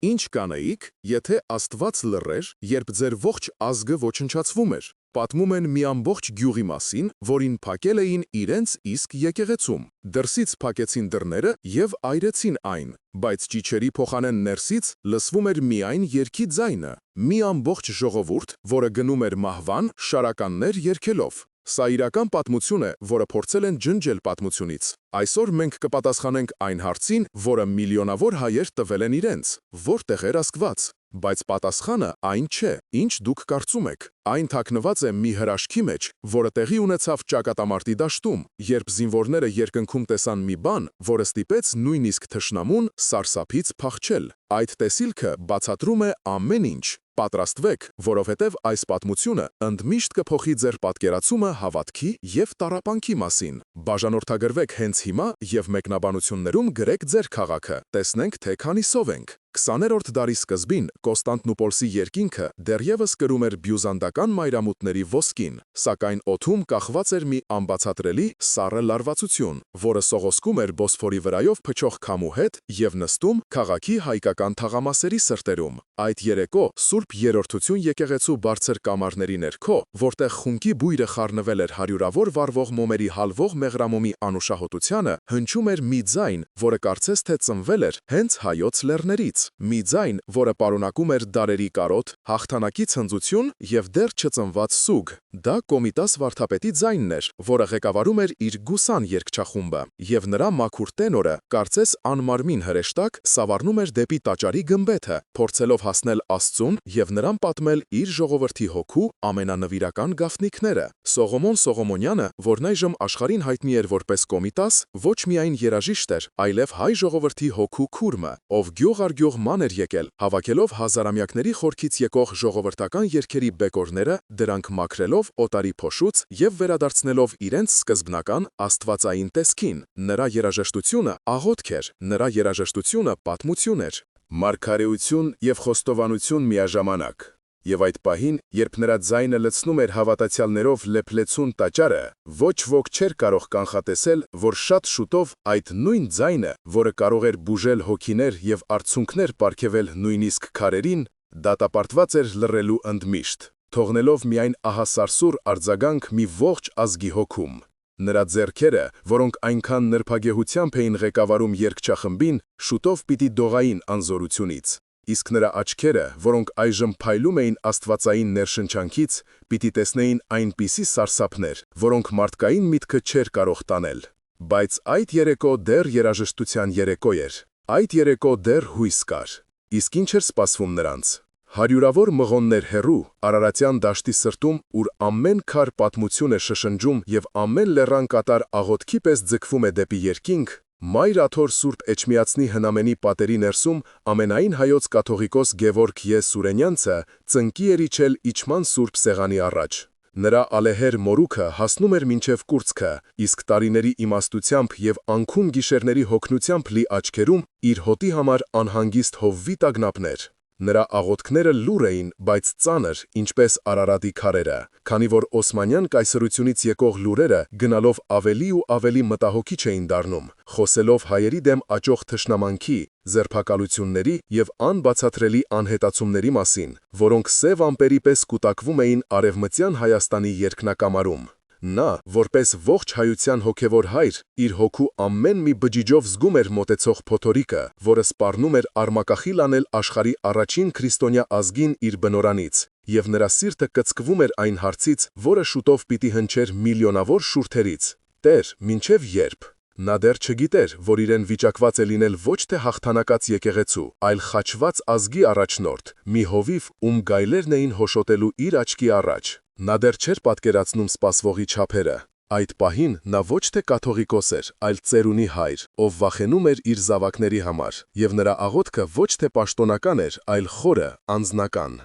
Ինչ կանեիք, եթե Աստված լռեր, երբ ձեր ողջ ազգը ոչնչացվում էր։ Պատմում են մի ամբողջ գյուղի մասին, որին փակել էին իրենց իսկ եկեղեցում։ Դրսից փակեցին դռները և այրեցին այն, բայց ճիչերի փոխանեն ներսից լսվում էր միայն երգի ձայնը։ Մի ամբողջ ժողովուրդ, որը գնում էր մահվան, շարականներ երգելով։ Սա իրական պատմություն է, որը փորձել են ջնջել պատմությունից։ Այսօր մենք կպատասխանենք այն հարցին, որը միլիոնավոր հայեր տվել են իրենց. որտեղ էր Աստված։ Բայց պատասխանը այն չէ, ինչ դուք կարծում եք։ Այն թաքնված է մի հրաշքի մեջ, որը տեղի ունեցավ ճակատամարտի դաշտում, երբ զինվորները երկնքում տեսան մի բան, որը ստիպեց նույնիսկ թշնամուն սարսափից փախչել։ Այդ տեսիլքը բացատրում է ամեն ինչ։ Պատրաստվեք, որովհետև այս պատմությունը ընդմիշտ կփոխի ձեր պատկերացումը հավատքի և տառապանքի մասին։ Բաժանորդագրվեք հենց հիմա և մեկնաբանություններում գրեք ձեր քաղաքը։ Տեսնենք, թե քանիսով ենք։ 20-րդ դարի սկզբին Կոստանդնուպոլսի երկինքը դեռևս կրում էր բյուզանդական մայրամուտների ոսկին, սակայն օդում կախված էր մի անբացատրելի սառը լարվածություն, որը սողոսկում էր Բոսֆորի վրայով փչող քամու հետ և նստում քաղաքի հայկական թաղամասերի սրտերում։ Այդ երեկո Սուրբ Երրորդություն եկեղեցու բարձր կամարների ներքո, որտեղ խունկի բույրը խառնվել էր հարյուրավոր վառվող մոմերի հալվող մեղրամոմի անուշահոտությանը, հնչում էր մի ձայն, որը կարծես թե ծնվել էր հենց հայոց լեռներից։ Մի ձայն, որը պարունակում էր դարերի կարոտ, հաղթանակի ցնծություն և դեռ չծնված սուգ։ Դա Կոմիտաս վարդապետի ձայնն էր, որը ղեկավարում էր իր Գուսան երգչախումբը, և նրա մաքուր տենորը, կարծես անմարմին հրեշտակ, սավառնում էր դեպի տաճարի գմբեթը, փորձելով հասնել Աստծուն և նրան պատմել իր ժողովրդի հոգու ամենանվիրական գաղտնիքները։ Սողոմոն Սողոմոնյանը, որն այժմ աշխարհին հայտնի էր որպես Կոմիտաս, ոչ միայն երաժիշտ էր, այլև հայ ժողովրդի հոգու քուրմը, ով գյուղ առ գյուղ ման էր եկել, հավաքելով հազարամյակների խորքից եկող ժողովրդական երգերի բեկորները, դրանք մաքրելով օտարի փոշուց և վերադարձնելով իրենց սկզբնական աստվածային տեսքին։ Նրա երաժշտությունը աղոթք էր, նրա երաժշտությունը պատմություն էր։ Մարգարեություն և խոստովանություն միաժամանակ։ Եվ այդ պահին, երբ նրա ձայնը լցնում էր հավատացյալներով լեփլեցուն տաճարը, ոչ ոք չէր կարող կանխատեսել, որ շատ շուտով այդ նույն ձայնը, որը կարող էր բուժել հոգիներ և արցունքներ պարգևել նույնիսկ քարերին, դատապարտված էր լռելու ընդմիշտ, թողնելով միայն ահասարսուռ արձագանք մի ողջ ազգի հոգում։ Նրա ձեռքերը, որոնք այնքան նրբագեղությամբ էին ղեկավարում երգչախմբին, շուտով պիտի դողային անզորությունից, իսկ նրա աչքերը, որոնք այժմ փայլում էին աստվածային ներշնչանքից, պիտի տեսնեին այնպիսի սարսափներ, որոնք մարդկային միտքը չէր կարող տանել։ Բայց այդ երեկո դեռ երաժշտության երեկո էր։ Այդ երեկո դեռ հույս կար։ Իսկ ինչ էր սպասվում նրանց։ Հարյուրավոր մղոններ հեռու, Արարատյան դաշտի սրտում, ուր ամեն քար պատմություն է շշնջում և ամեն լեռան կատար աղոթքի պես ձգվում է դեպի երկինք, Մայր Աթոր Սուրբ Էջմիածնի հնամենի պատերի ներսում ամենայն հայոց կաթողիկոս Գևորգ Ե. Սուրենյանցը ծնկի էր իջել իջման Սուրբ Սեղանի առաջ։ Նրա ալեհեր մորուքը հասնում էր մինչև կուրծքը, իսկ տարիների իմաստությամբ և անքուն գիշերների հոգնությամբ լի աչքերում իր հոտի համար անհանգիստ հովվի տագնապներ։ Նրա աղոթքները լուռ էին, բայց ծանր, ինչպես Արարատի քարերը, քանի որ Օսմանյան կայսրությունից եկող լուրերը գնալով ավելի ու ավելի մտահոգիչ էին դառնում, խոսելով հայերի դեմ աճող թշնամանքի, ձերբակալությունների և անբացատրելի անհետացումների մասին, որոնք սև ամպերի պես կուտակվում էին Արևմտյան Հայաստանի երկնակամարում։ Նա, որպես ողջ հայության հոգևոր հայր, իր հոգու ամեն մի բջիջով զգում էր մոտեցող փոթորիկը, որը սպառնում էր արմակախիլ անել աշխարհի առաջին քրիստոնյա ազգին իր բնորանից, և նրա սիրտը կծկվում էր այն հարցից, որը շուտով պիտի հնչեր միլիոնավոր շուրթերից. Տեր, մինչև ե՞րբ։ Նա դեռ չգիտեր, որ իրեն վիճակված է լինել ոչ թե հաղթանակած եկեղեցու, այլ խաչված ազգի առաջնորդ, մի հովիվ, ում գայլերն էին հոշոտելու իր աչքի առաջ։ Նա դեռ չէր պատկերացնում սպասվողի չափերը։ Այդ պահին նա ոչ թե կաթողիկոս էր, այլ ծերունի հայր, ով վախենում էր իր զավակների համար, և նրա աղոթքը ոչ թե պաշտոնական էր, այլ խորը, անձնական։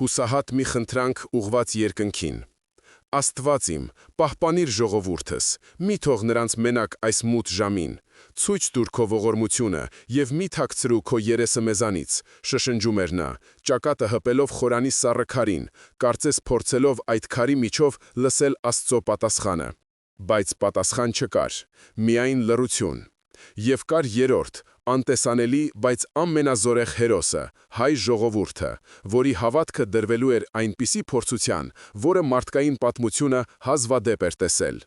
Հուսահատ մի խնդրանք ուղղված երկնքին։ Աստված իմ, պահպանիր ժողովուրդս, մի թող նրանց մենակ այս մութ ժամին, ցույց տուր քո ողորմությունը և մի թաքցրու քո երեսը մեզանից, շշնջում էր նա, ճակատը հպելով խորանի սառը քարին, կարծես փորձելով այդ քարի միջով լսել Աստծո պատասխանը։ Բայց պատասխան չկար, միայն լռություն։ Եվ կար երրորդ, անտեսանելի, բայց ամենազորեղ հերոսը, հայ ժողովուրդը, որի հավատքը դրվելու էր այնպիսի փորձության, որը մարդկային պատմությունը հազվադեպ էր տեսել։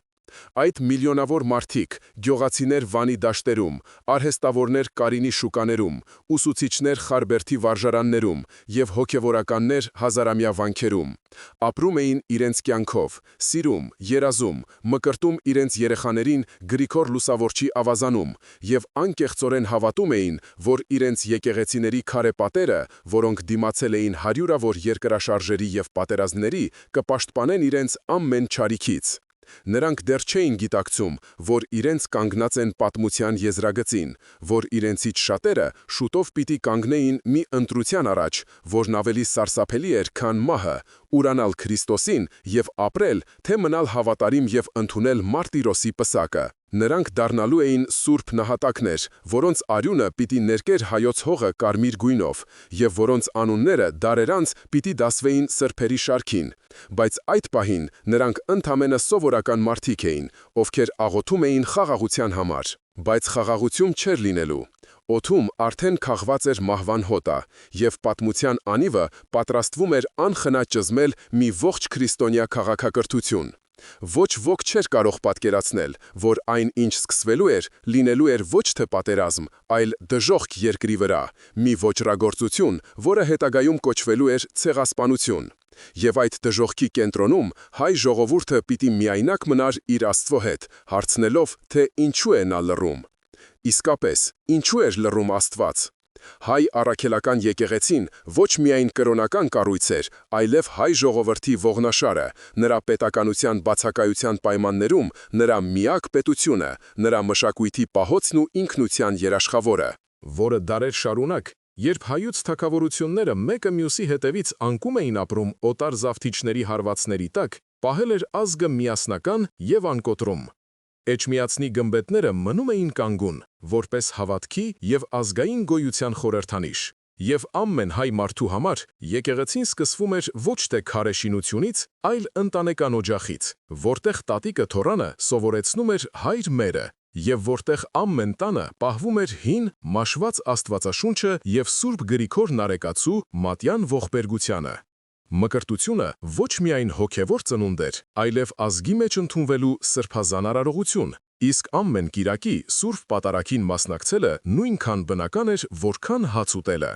Այդ միլիոնավոր մարդիկ, գյուղացիներ Վանի դաշտերում, արհեստավորներ Կարինի շուկաներում, ուսուցիչներ Խարբերդի վարժարաններում և հոգևորականներ հազարամյա վանքերում, ապրում էին իրենց կյանքով, սիրում, երազում, մկրտում իրենց երեխաներին Գրիգոր Լուսավորչի ավազանում և անկեղծորեն հավատում էին, որ իրենց եկեղեցիների քարե պատերը, որոնք դիմացել էին հարյուրավոր երկրաշարժերի և պատերազմների, կպաշտպանեն իրենց ամեն չարիքից։ Նրանք դեռ չէին գիտակցում, որ իրենց կանգնած են պատմության եզրագծին, որ իրենցից շատերը շուտով պիտի կանգնեին մի ընտրության առաջ, որն ավելի սարսափելի էր, քան մահը, ուրանալ Քրիստոսին և ապրել, թե մնալ հավատարիմ և ընդունել Մարտիրոսի պսակը։ Նրանք դառնալու էին սուրբ նահատակներ, որոնց արյունը պիտի ներկեր հայոց հողը կարմիր գույնով, և որոնց անունները դարեր անց պիտի դասվեին սրբերի շարքին։ Բայց այդ պահին նրանք ընդամենը սովորական մարդիկ էին, ովքեր աղոթում էին խաղաղության համար։ Բայց խաղաղություն չէր լինելու։ Օդում արդեն քաղված էր մահվան հոտը, և պատմության անիվը պատրաստվում էր անխնա ճզմել մի ողջ քրիստոնյա քաղաքակրթություն։ Ոչ ոք չէր կարող պատկերացնել, որ այն, ինչ սկսվելու էր, լինելու էր ոչ թե պատերազմ, այլ դժոխք երկրի վրա, մի ոճրագործություն, որը հետագայում կոչվելու էր ցեղասպանություն։ Եվ այդ դժոխքի կենտրոնում հայ ժողովուրդը պիտի միայնակ մնար իր Աստծո հետ, հարցնելով, թե ինչու է նա լռում։ Իսկապես, ինչու էր լռում Աստված։ Հայ առաքելական եկեղեցին ոչ միայն կրոնական կառույց էր, այլև հայ ժողովրդի ողնաշարը, նրա պետականության բացակայության պայմաններում նրա միակ պետությունը, նրա մշակույթի պահոցն ու ինքնության երաշխավորը, որը դարեր շարունակ, երբ հայոց թագավորությունները մեկը մյուսի հետևից անկում էին ապրում օտար զավթիչների հարվածների տակ, պահել էր ազգը միասնական և անկոտրում։ Էջմիածնի գմբեթները մնում էին կանգուն, որպես հավատքի և ազգային գոյության խորհրդանիշ։ Եվ ամեն հայ մարդու համար եկեղեցին սկսվում էր ոչ թե քարե շինությունից, այլ ընտանեկան օջախից, որտեղ տատիկը թոռանը սովորեցնում էր հայր մերը, և որտեղ ամեն տանը պահվում էր հին, մաշված Աստվածաշունչը և Սուրբ Գրիգոր Նարեկացու մատյան ողբերգությանը։ Մկրտությունը ոչ միայն հոգևոր ծնունդ էր, այլև ազգի մեջ ընդունվելու սրբազան արարողություն, իսկ ամեն կիրակի Սուրբ Պատարագին մասնակցելը նույնքան բնական էր, որքան հաց ուտելը։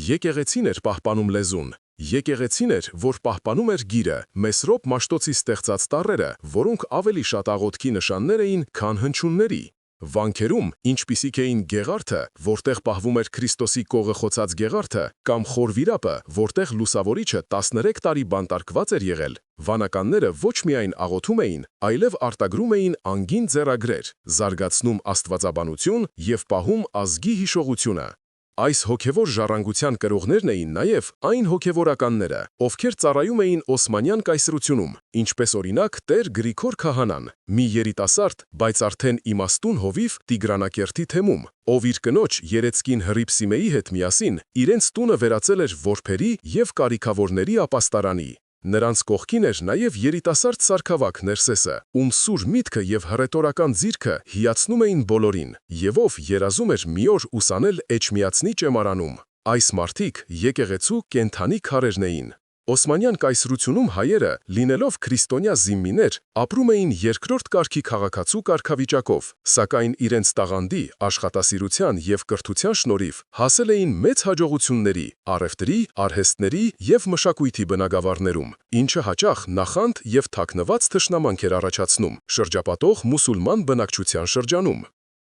Եկեղեցին էր պահպանում լեզուն, եկեղեցին էր, որ պահպանում էր գիրը, Մեսրոպ Մաշտոցի ստեղծած տառերը, որոնք ավելի շատ աղոթքի նշաններ էին, քան հնչյունների։ Վանքերում, ինչպիսիք էին Գեղարդը, որտեղ պահվում էր Քրիստոսի կողը խոցած Գեղարդը, կամ Խորվիրապը, որտեղ Լուսավորիչը 13 տարի բանտարկված էր եղել, վանականները ոչ միայն աղոթում էին, այլև արտագրում էին անգին ձեռագրեր, զարգացնում աստվածաբանություն և պահում ազգի հիշողությունը։ Այս հոգևոր ժառանգության կրողներն էին նաև այն հոգևորականները, ովքեր ծառայում էին Օսմանյան կայսրությունում, ինչպես օրինակ Տեր Գրիգոր Քահանան, մի երիտասարդ, բայց արդեն իմաստուն հովիվ Տիգրանակերտի թեմում, ով իր կնոջ Երեցկին Հռիփսիմեի հետ միասին իրենց տունը վերածել էր որբերի և կարիքավորների ապաստարանի։ Նրանց կողքին էր նաև երիտասարդ սարքավակ Ներսեսը, ում սուր միտքը և հռետորական ձիրքը հիացնում էին բոլորին, և ով երազում էր մի օր ուսանել Էջմիածնի ճեմարանում։ Այս մարդիկ եկեղեցու կենդանի քարերն էին։ Օսմանյան կայսրությունում հայերը, լինելով քրիստոնյա զիմմիներ, ապրում էին երկրորդ կարգի քաղաքացու կարգավիճակով, սակայն իրենց տաղանդի, աշխատասիրության և կրթության շնորհիվ հասել էին մեծ հաջողությունների, առևտրի, արհեստների և մշակույթի բնագավառներում, ինչը հաճախ նախանդ և թաքնված թշնամանք էր առաջացնում շրջապատող մուսուլման բնակչության շրջանում։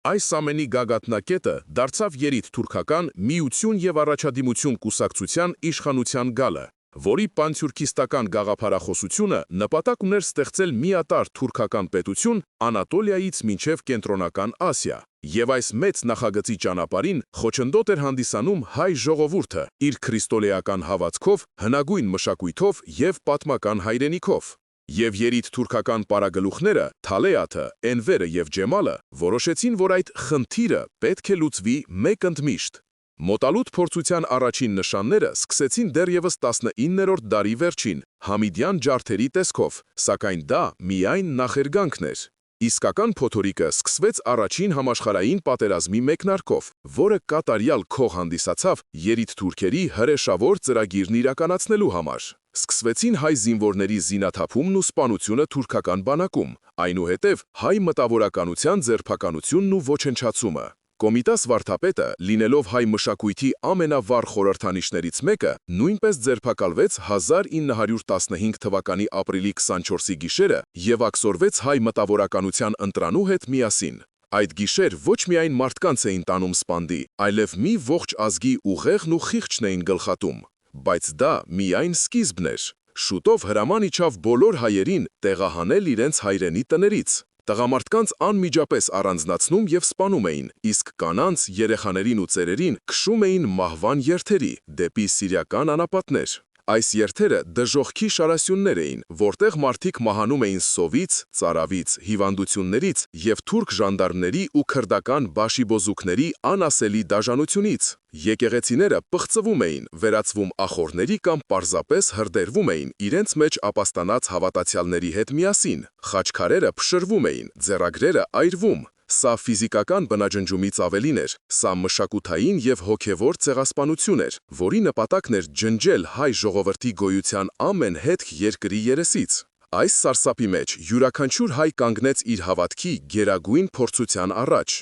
Այս ամենի գագաթնակետը դարձավ երիտ-թուրքական միություն և առաջադիմություն կուսակցության իշխանության գալը, որի պանթյուրքիստական գաղափարախոսությունը նպատակ ուներ ստեղծել միատարր թուրքական պետություն Անատոլիայից մինչև Կենտրոնական Ասիա, և այս մեծ նախագծի ճանապարհին խոչընդոտ էր հանդիսանում հայ ժողովուրդը իր քրիստոլեական հավատքով, հնագույն մշակույթով և պատմական հայրենիքով։ Եվ երիտ-թուրքական պարագլուխները Թալեաթը, Էնվերը և Ջեմալը որոշեցին, որ այդ խնդիրը պետք է լուծվի մեկընդմիշտ։ Մոտալուտ փորձության առաջին նշանները սկսեցին դեռևս 19-րդ դարի վերջին, Համիդյան ջարդերի տեսքով, սակայն դա միայն նախերգանքն էր։ Իսկական փոթորիկը սկսվեց առաջին համաշխարհային պատերազմի մեկնարկով, որը կատարյալ քող հանդիսացավ երիտթուրքերի հրեշավոր ծրագիրն իրականացնելու համար։ Սկսվեցին հայ զինվորների զինաթափումն ու սպանությունը թուրքական բանակում, այնուհետև հայ մտավորականության ձերբականությունն ու ոչնչացումը։ Կոմիտաս վարդապետը, լինելով հայ մշակույթի ամենավառ խորհրդանիշներից մեկը, նույնպես ձերբակալվեց 1915 թվականի ապրիլի 24-ի գիշերը և աքսորվեց հայ մտավորականության ընտրանու հետ միասին։ Այդ գիշեր ոչ միայն մարդկանց էին տանում սպանդի, այլև մի ողջ ազգի ուղեղն ու խիղճն էին գլխատում։ Բայց դա միայն սկիզբն էր։ Շուտով հրաման իջավ բոլոր հայերին տեղահանել իրենց հայրենի տներից։ Տղամարդկանց անմիջապես առանձնացնում և սպանում էին, իսկ կանանց, երեխաներին ու ծերերին քշում էին մահվան երթերի, դեպի սիրիական անապատներ։ Այս երթերը դժոխքի շարասյուններ էին, որտեղ մարդիկ մահանում էին սովից, ծարավից, հիվանդություններից և թուրք ժանդարմների ու քրդական բաշիբոզուկների անասելի դաժանությունից։ Եկեղեցիները պղծվում էին, վերածվում ախոռների կամ պարզապես հրդեհվում էին իրենց մեջ ապաստանած հավատացյալների հետ միասին, խաչքարերը փշրվում էին, ձեռագրերը այրվում։ Սա ֆիզիկական բնաջնջումից ավելին էր, սա մշակութային և հոգևոր ցեղասպանություն էր, որի նպատակն էր ջնջել հայ ժողովրդի գոյության ամեն հետք երկրի երեսից։ Այս սարսափի մեջ յուրաքանչյուր հայ կանգնեց իր հավատքի գերագույն փորձության առաջ։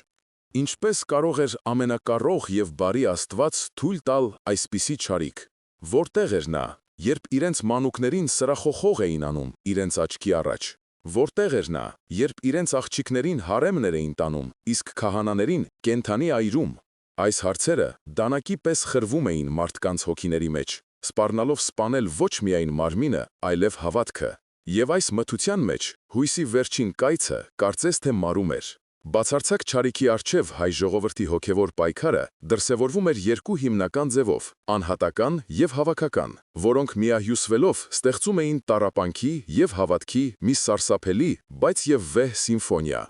Ինչպես կարող էր ամենակարող և բարի Աստված թույլ տալ այսպիսի չարիք։ Որտեղ էր նա, երբ իրենց մանուկներին սրախոխող էին անում իրենց աչքի առաջ։ Որտեղ էր նա, երբ իրենց աղջիկներին հարեմներ էին տանում, իսկ քահանաներին կենդանի այրում։ Այս հարցերը դանակի պես խրվում էին մարդկանց հոգիների մեջ, սպառնալով սպանել ոչ միայն մարմինը, այլև հավատքը։ Եվ այս մթության մեջ հույսի վերջին կայծը կարծես թե մարում էր։ Բացարձակ չարիքի առջև հայ ժողովրդի հոգևոր պայքարը դրսևորվում էր երկու հիմնական ձևով՝ անհատական և հավաքական, որոնք միահյուսվելով ստեղծում էին տառապանքի և հավատքի մի սարսափելի, բայց և վեհ սիմֆոնիա։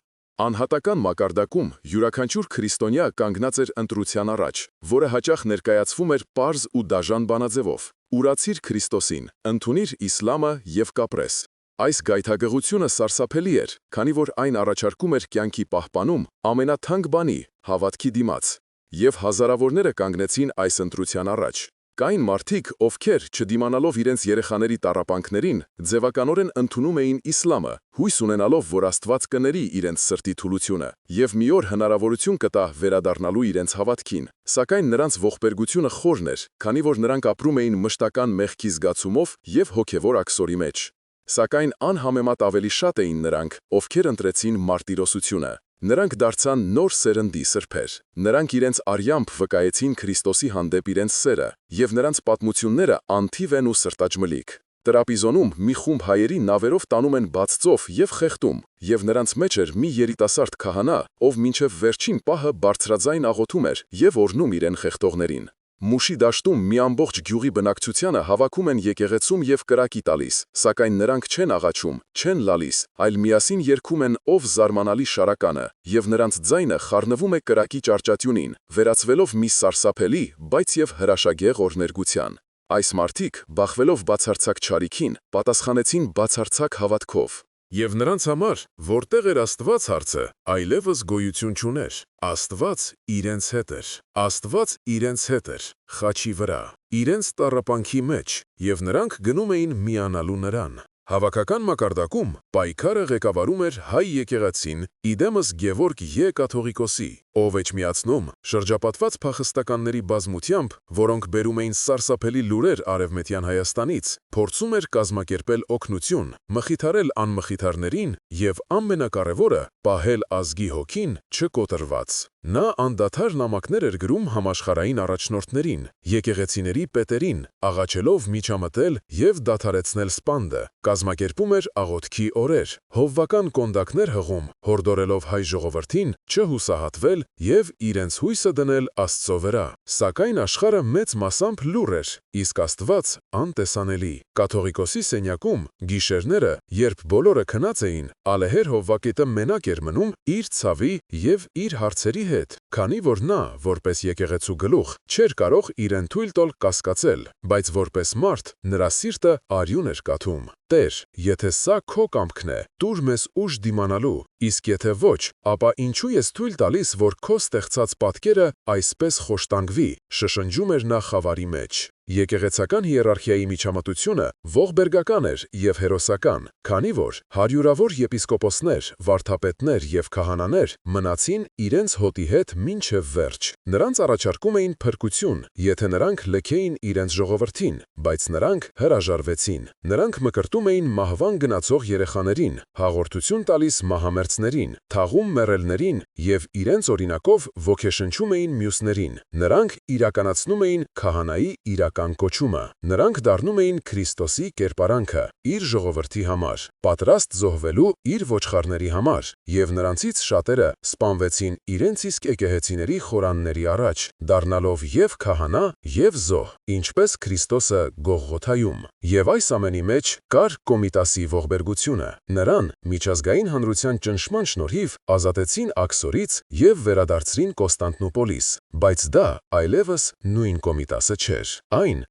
Անհատական մակարդակում յուրաքանչյուր քրիստոնյա կանգնած էր ընտրության առաջ, որը հաճախ ներկայացվում էր պարզ ու դաժան բանաձևով. «Ուրացիր Քրիստոսին, ընդունիր իսլամը և կապրես»։ Այս գայթակղությունը սարսափելի էր, քանի որ այն առաջարկում էր կյանքի պահպանում ամենաթանկ բանի՝ հավատքի դիմաց։ Եվ հազարավորները կանգնեցին այս ընտրության առաջ։ Կային մարդիկ, ովքեր, չդիմանալով իրենց երեխաների տառապանքներին, ձևականորեն ընդունում էին իսլամը, հույս ունենալով, որ Աստված կների իրենց սրտի թուլությունը, և մի օր հնարավորություն կտա վերադառնալու իրենց հավատքին։ Սակայն նրանց ողբերգությունը խորն էր, քանի որ նրանք ապրում էին մշտական մեղքի զգացումով և հոգևոր աքսորի մեջ։ Սակայն անհամեմատ ավելի շատ էին նրանք, ովքեր ընտրեցին մարտիրոսությունը։ Նրանք դարձան նոր սերնդի սրբեր։ Նրանք իրենց արյամբ վկայեցին Քրիստոսի հանդեպ իրենց սերը, և նրանց պատմությունները անթիվ են ու սրտաճմլիկ։ Տրապիզոնում մի խումբ հայերի նավերով տանում են բաց ծով և խեղդում, և նրանց մեջ էր մի երիտասարդ քահանա, ով մինչև վերջին պահը բարձրաձայն աղոթում էր և օրհնում իրեն խեղդողներին։ Մուշի դաշտում մի ամբողջ գյուղի բնակչությանը հավաքում են եկեղեցում և կրակի տալիս, սակայն նրանք չեն աղաչում, չեն լալիս, այլ միասին երգում են «Ով զարմանալի շարականը», և նրանց ձայնը խառնվում է կրակի ճառճատյունին, վերածվելով մի սարսափելի, բայց և հրաշագեղ օրհներգության։ Այս մարդիկ, բախվելով բացարձակ չարիքին, պատասխանեցին բացարձակ հավատքով։ Եվ նրանց համար, որտեղ էր Աստված հարցը, այլևս գոյություն չուներ։ Աստված իրենց հետ էր։ Աստված իրենց հետ էր, խաչի վրա, իրենց տառապանքի մեջ, և նրանք գնում էին միանալու նրան։ Հավաքական մակարդակում պայքարը ղեկավարում էր հայ եկեղեցին իդեմս Գևորգ Ե. Կաթողիկոսի, ով էջմիածնում, շրջապատված փախստականների բազմությամբ, որոնք բերում էին սարսափելի լուրեր Արևմտյան Հայաստանից, փորձում էր կազմակերպել օգնություն, մխիթարել անմխիթարներին և, ամենակարևորը, պահել ազգի հոգին չկոտրված։ Նա անդադար նամակներ էր գրում համաշխարհային առաջնորդներին, եկեղեցիների պետերին, աղաչելով միջամտել և դադարեցնել սպանդը, կազմակերպում էր աղոթքի օրեր, հովվական կոնդակներ հղում, հորդորելով հայ ժողովրդին չհուսահատվել և իրենց հույսը դնել Աստծո վրա։ Սակայն աշխարհը մեծ մասամբ լուռ էր, իսկ Աստված անտեսանելի։ Կաթողիկոսի սենյակում, գիշերները, երբ բոլորը քնած էին, ալեհեր Հովվակետը մենակ էր մնում իր ցավի և իր հարցերի հետ, քանի որ նա, որպես եկեղեցու գլուխ, չէր կարող իրեն թույլ տալ կասկածել, բայց որպես մարդ նրա սիրտը արյուն էր կաթում։ Տեր, եթե սա քո կամքն է, տուր մեզ ուժ դիմանալու, իսկ եթե ոչ, ապա ինչու ես թույլ տալիս, որ քո ստեղծած պատկերը այսպես խոշտանգվի, շշնջում էր նա խավարի մեջ։ Եկեղեցական հիերարխիայի միջամտությունը ողբերգական էր և հերոսական, քանի որ հարյուրավոր եպիսկոպոսներ, վարդապետներ և քահանաներ մնացին իրենց հոտի հետ մինչև վերջ։ Նրանց առաջարկում էին փրկություն, եթե նրանք լքեին իրենց ժողովրդին, բայց նրանք հրաժարվեցին։ Նրանք մկրտում էին մահվան գնացող երեխաներին, հաղորդություն տալիս մահամերձներին, թաղում մեռելներին և իրենց օրինակով ոգեշնչում էին մյուսներին։ Նրանք իրականացնում էին քահանայի իրական կոչումը։ Նրանք դառնում էին Քրիստոսի կերպարանքը իր ժողովրդի համար, պատրաստ զոհվելու իր ոչխարների համար, և նրանցից շատերը սպանվեցին իրենց իսկ եկեղեցիների խորանների առաջ, դառնալով և քահանա, և զոհ, ինչպես Քրիստոսը Գողգոթայում։ Եվ այս ամենի մեջ կար Կոմիտասի ողբերգությունը։ Նրան միջազգային հանրության ճնշման շնորհիվ ազատեցին աքսորից և վերադարձրին Կոստանդնուպոլիս, բայց դա այլևս նույն Կոմիտասը չէր։ Այն,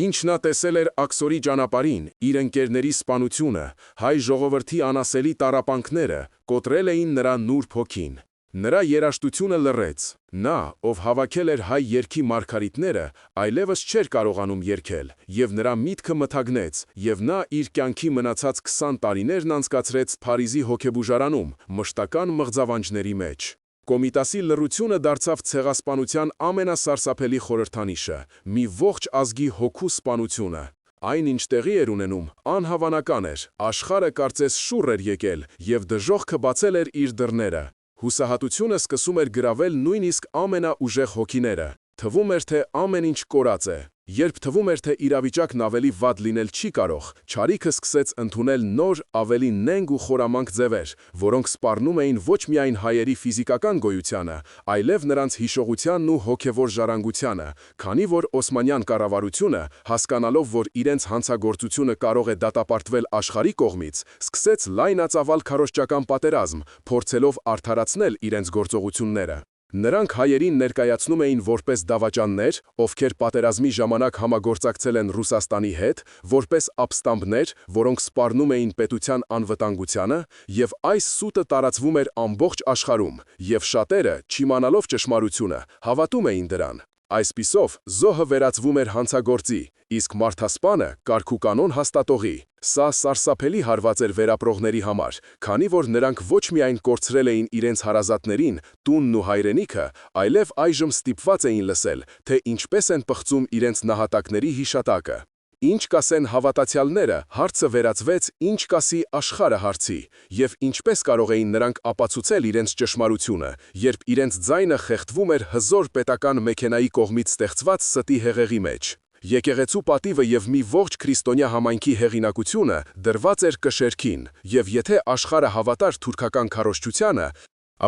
ինչ նա տեսել էր աքսորի ճանապարհին, իր ընկերների սպանությունը, հայ ժողովրդի անասելի տառապանքները, կոտրել էին նրա նուրբ հոգին։ Նրա երաժշտությունը լռեց։ Նա, ով հավաքել էր հայ երգի մարգարիտները, այլևս չէր կարողանում երգել, և նրա միտքը մթագնեց, և նա իր կյանքի մնացած 20 տարիներն անցկացրեց Փարիզի հոգեբուժարանում, մշտական մղձավանջների մեջ։ Կոմիտասի լռությունը դարձավ ցեղասպանության ամենասարսափելի խորհրդանիշը՝ մի ողջ ազգի հոգու սպանությունը։ Այն, ինչ տեղի էր ունենում, անհավանական էր, աշխարհը կարծես շուռ էր եկել, և դժոխքը բացել էր իր դռները։ Հուսահատությունը սկսում էր գրավել նույնիսկ ամենաուժեղ հոգիները։ Թվում էր, թե ամեն ինչ կորած է։ Երբ թվում էր, թե իրավիճակն ավելի վատ լինել չի կարող, չարիքը սկսեց ընդունել նոր, ավելի նենգ ու խորամանկ ձևեր, որոնք սպառնում էին ոչ միայն հայերի ֆիզիկական գոյությանը, այլև նրանց հիշողությանն ու հոգևոր ժառանգությանը, քանի որ Օսմանյան կառավարությունը, հասկանալով, որ իրենց հանցագործությունը կարող է դատապարտվել աշխարհի կողմից, սկսեց լայնածավալ քարոզչական պատերազմ, փորձելով արդարացնել իրենց գործողությունները։ Նրանք հայերին ներկայացնում էին որպես դավաճաններ, ովքեր պատերազմի ժամանակ համագործակցել են Ռուսաստանի հետ, որպես ապստամբներ, որոնք սպառնում էին պետության անվտանգությանը, և այս սուտը տարածվում էր ամբողջ աշխարհում, և շատերը, չիմանալով ճշմարությունը, հավատում էին դրան։ Այսպիսով, զոհը վերածվում էր հանցագործի, իսկ մարդասպանը կարգուկանոն հաստատողի։ Սա սարսափելի հարված էր վերապրողների համար, քանի որ նրանք ոչ միայն կորցրել էին իրենց հարազատներին, տունն ու հայրենիքը, այլև այժմ ստիպված էին լսել, թե ինչպես են պղծում իրենց նահատակների հիշատակը։ Ինչ կասեն հավատացյալները, հարցը վերածվեց ինչ կասի աշխարհը հարցի, և ինչպես կարող էին նրանք ապացուցել իրենց ճշմարությունը, երբ իրենց ձայնը խեղդվում էր հզոր պետական մեքենայի կողմից ստեղծված ստի հեղեղի մեջ։ Եկեղեցու պատիվը և մի ողջ քրիստոնյա համայնքի հեղինակությունը դրված էր կշեռքին, և եթե աշխարհը հավատար թուրքական քարոզչությանը,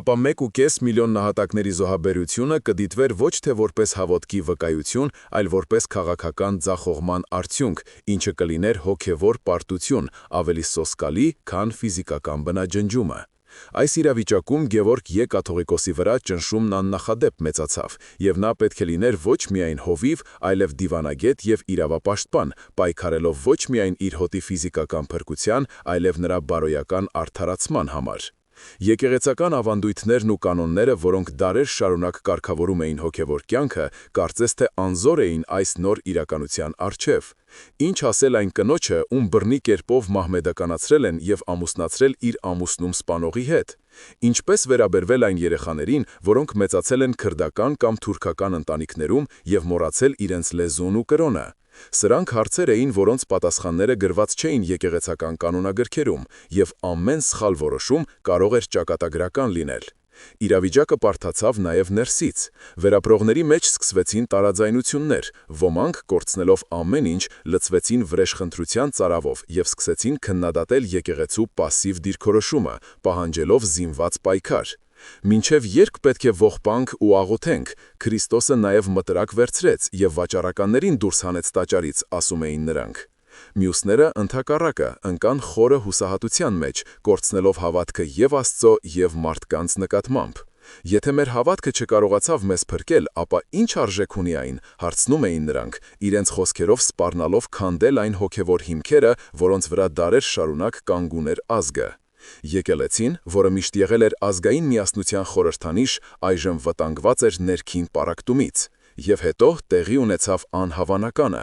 ապա 1.5 միլիոն նահատակների զոհաբերությունը կդիտվեր ոչ թե որպես հավատքի վկայություն, այլ որպես քաղաքական ձախողման արդյունք, ինչը կլիներ հոգևոր պարտություն, ավելի սոսկալի, քան ֆիզիկական բնաջնջումը։ Այս իրավիճակում Գևորգ Ե. կաթողիկոսի վրա ճնշումն աննախադեպ մեծացավ, և նա պետք է լիներ ոչ միայն հովիվ, այլև դիվանագետ և իրավապաշտպան, պայքարելով ոչ միայն իր հոտի ֆիզիկական փրկության, այլև նրա բարոյական արդարացման համար։ Եկեղեցական ավանդույթներն ու կանոնները, որոնք դարեր շարունակ կարգավորում էին հոգևոր կյանքը, կարծես թե անզոր էին այս նոր իրականության առջև։ Ինչ ասել այն կնոջը, ում բռնի կերպով մահմեդականացրել են և ամուսնացրել իր ամուսնում սպանողի հետ։ Ինչպես վերաբերվել այն երեխաներին, որոնք մեծացել են քրդական կամ թուրքական ընտանիքներում և մոռացել իրենց լեզուն ու կրոնը։ Սրանք հարցեր էին, որոնց պատասխանները գրված չէին եկեղեցական կանոնագրքերում, և ամեն սխալ որոշում կարող էր ճակատագրական լինել։ Իրավիճակը բարդացավ նաև ներսից։ Վերապրողների մեջ սկսվեցին տարաձայնություններ, ոմանք, կորցնելով ամեն ինչ, լցվեցին վրեժխնդրության ծարավով և սկսեցին քննադատել եկեղեցու պասիվ դիրքորոշումը, պահանջելով զինված պայքար։ Մինչև երբ պետք է ողբանք ու աղոթենք, Քրիստոսը նաև մտրակ վերցրեց և վաճառականներին դուրս հանեց տաճարից, ասում էին նրանք։ Մյուսները, ընդհակառակը, ընկան խորը հուսահատության մեջ, կորցնելով հավատքը և Աստծո, և մարդկանց նկատմամբ։ Եթե մեր հավատքը չկարողացավ մեզ փրկել, ապա ինչ արժեք ունի այն, հարցնում էին նրանք, իրենց խոսքերով սպառնալով քանդել այն հոգևոր հիմքերը, որոնց վրա դարեր շարունակ կանգուն էր ազգը։ Եկեղեցին, որը միշտ եղել էր ազգային միասնության խորհրդանիշ, այժմ վտանգված էր ներքին պառակտումից։ Եվ հետո տեղի ունեցավ անհավանականը։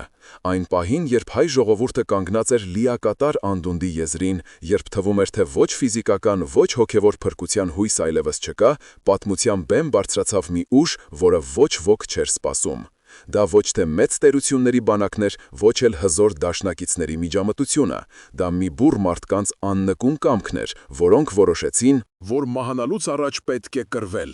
Այն պահին, երբ հայ ժողովուրդը կանգնած էր լիակատար անդունդի եզրին, երբ թվում էր, թե ոչ ֆիզիկական, ոչ հոգևոր փրկության հույս այլևս չկա, պատմության բեմ բարձրացավ մի ուժ, որը ոչ ոք չէր սպասում։ Դա ոչ թե մեծ տերությունների բանակներ, ոչ էլ հզոր դաշնակիցների միջամտությունը, դա մի բուռ մարդկանց աննկուն կամքն էր, որոնք որոշեցին, որ մահանալուց առաջ պետք է կռվել։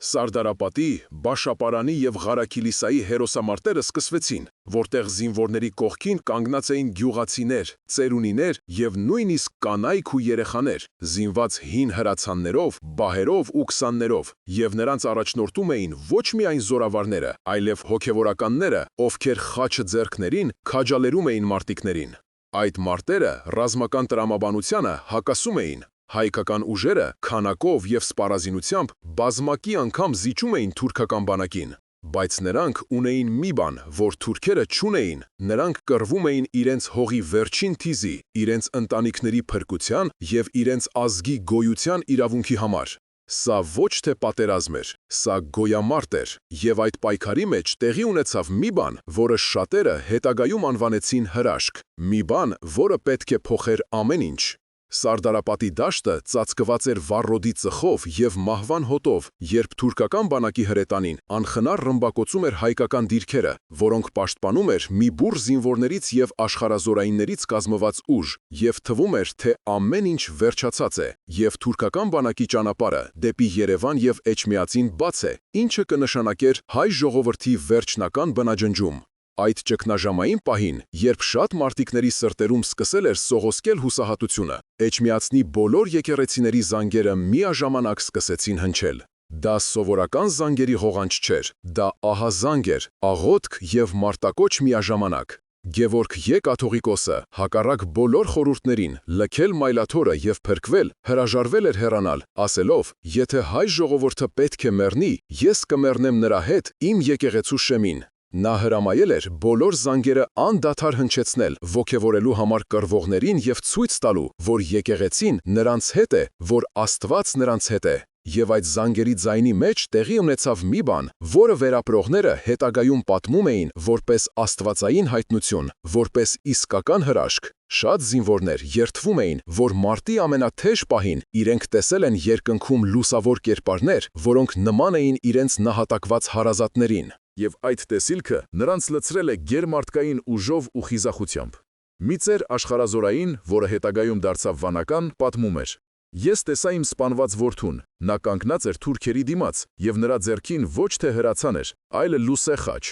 Սարդարապատի, Բաշապարանի և Ղարաքիլիսայի հերոսամարտերը սկսվեցին, որտեղ զինվորների կողքին կանգնած էին գյուղացիներ, ծերունիներ և նույնիսկ կանայք ու երեխաներ, զինված հին հրացաններով, բահերով ու քսաններով, և նրանց առաջնորդում էին ոչ միայն զորավարները, այլև հոգևորականները, ովքեր խաչը ձեռքներին քաջալերում էին մարտիկներին։ Այդ մարտերը ռազմական տրամաբանությանը հակասում էին։ Հայկական ուժերը քանակով և սպառազինությամբ բազմակի անգամ զիջում էին թուրքական բանակին, բայց նրանք ունեին մի բան, որ թուրքերը չունեին, նրանք կռվում էին իրենց հողի վերջին թիզի, իրենց ընտանիքների փրկության և իրենց ազգի գոյության իրավունքի համար։ Սա ոչ թե պատերազմ էր, սա գոյամարտ էր, և այդ պայքարի մեջ տեղի ունեցավ մի բան, որը շատերը հետագայում անվանեցին հրաշք, մի բան, որը պետք է փոխեր ամեն ինչ։ Սարդարապատի դաշտը ծածկված էր վառոդի ծխով և մահվան հոտով, երբ թուրքական բանակի հրետանին անխնար ռմբակոծում էր հայկական դիրքերը, որոնք պաշտպանում էր մի բուռ զինվորներից և աշխարհազորայիններից կազմված ուժ, և թվում էր, թե ամեն ինչ վերջացած է, և թուրքական բանակի ճանապարհը դեպի Երևան և Էջմիածին բաց է, ինչը կնշանակեր հայ ժողովրդի վերջնական բնաջնջում։ Այդ ճգնաժամային պահին, երբ շատ մարտիկների սրտերում սկսել էր սողոսկել հուսահատությունը, Էջմիածնի բոլոր եկեղեցիների զանգերը միաժամանակ սկսեցին հնչել։ Դա սովորական զանգերի ղողանջ չէր, դա ահազանգ էր, աղոթք և մարտակոչ միաժամանակ։ Գևորգ Ե. Կաթողիկոսը, հակառակ բոլոր խորհուրդներին, լքել մայլաթորը և փրկվել, հրաժարվել էր հեռանալ, ասելով. «Եթե հայ ժողովուրդը պետք է մեռնի, ես կմեռնեմ նրա հետ իմ եկեղեցու շեմին»։ Նա հրամայել էր բոլոր զանգերը անդադար հնչեցնել, ոգևորելու համար կռվողներին և ցույց տալու, որ եկեղեցին նրանց հետ է, որ Աստված նրանց հետ է։ Եվ այդ զանգերի ձայնի մեջ տեղի ունեցավ մի բան, որը վերապրողները հետագայում պատմում էին որպես աստվածային հայտնություն, որպես իսկական հրաշք։ Շատ զինվորներ երդվում էին, որ մարտի ամենաթեժ պահին իրենք տեսել են երկնքում լուսավոր կերպարներ, որոնք նման էին իրենց նահատակված հարազատներին։ Եվ այդ տեսիլքը նրանց լցրել է գերմարտկային ուժով ու խիզախությամբ։ Մի ծեր աշխարհազորային, որը հետագայում դարձավ վանական, պատմում էր. «Ես տեսա իմ սպանված որդուն, նա կանգնած էր թուրքերի դիմաց, և նրա ձեռքին ոչ թե հրացան էր, այլ լուսե խաչ։